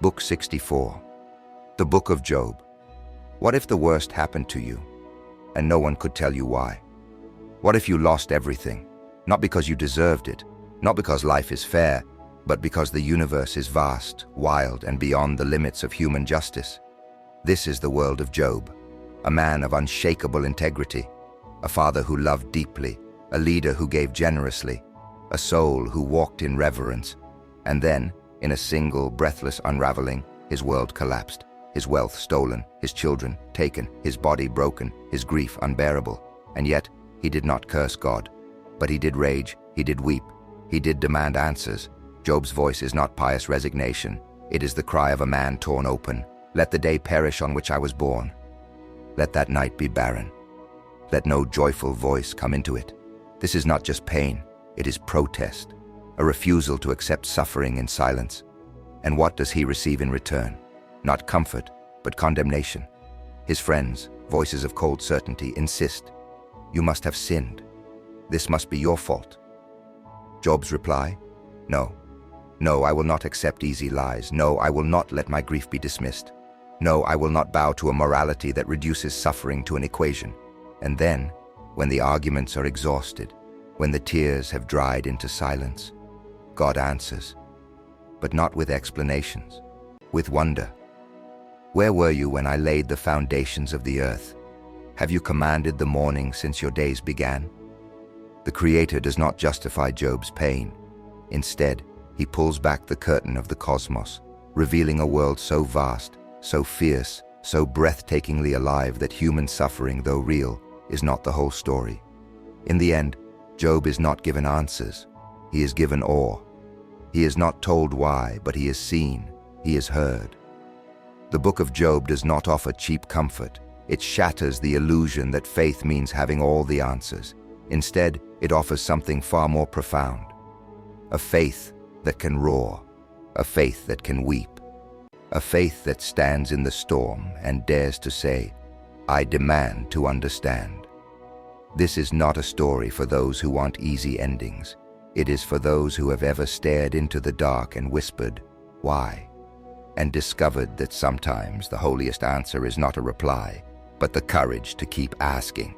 Book 64. The Book of Job. What if the worst happened to you, and no one could tell you why? What if you lost everything, not because you deserved it, not because life is fair, but because the universe is vast, wild, and beyond the limits of human justice? This is the world of Job, a man of unshakable integrity, a father who loved deeply, a leader who gave generously, a soul who walked in reverence, and then, in a single, breathless unraveling, his world collapsed, his wealth stolen, his children taken, his body broken, his grief unbearable. And yet, he did not curse God, but he did rage, he did weep, he did demand answers. Job's voice is not pious resignation, it is the cry of a man torn open. Let the day perish on which I was born. Let that night be barren. Let no joyful voice come into it. This is not just pain, it is protest, a refusal to accept suffering in silence. And what does he receive in return? Not comfort, but condemnation. His friends, voices of cold certainty, insist, "You must have sinned. This must be your fault." Job's reply? No. No, I will not accept easy lies. No, I will not let my grief be dismissed. No, I will not bow to a morality that reduces suffering to an equation. And then, when the arguments are exhausted, when the tears have dried into silence, God answers, but not with explanations, with wonder. Where were you when I laid the foundations of the earth? Have you commanded the morning since your days began? The Creator does not justify Job's pain. Instead, he pulls back the curtain of the cosmos, revealing a world so vast, so fierce, so breathtakingly alive that human suffering, though real, is not the whole story. In the end, Job is not given answers. He is given awe. He is not told why, but he is seen, he is heard. The book of Job does not offer cheap comfort. It shatters the illusion that faith means having all the answers. Instead, it offers something far more profound. A faith that can roar, a faith that can weep, a faith that stands in the storm and dares to say, "I demand to understand." This is not a story for those who want easy endings. It is for those who have ever stared into the dark and whispered, "Why?" and discovered that sometimes the holiest answer is not a reply, but the courage to keep asking.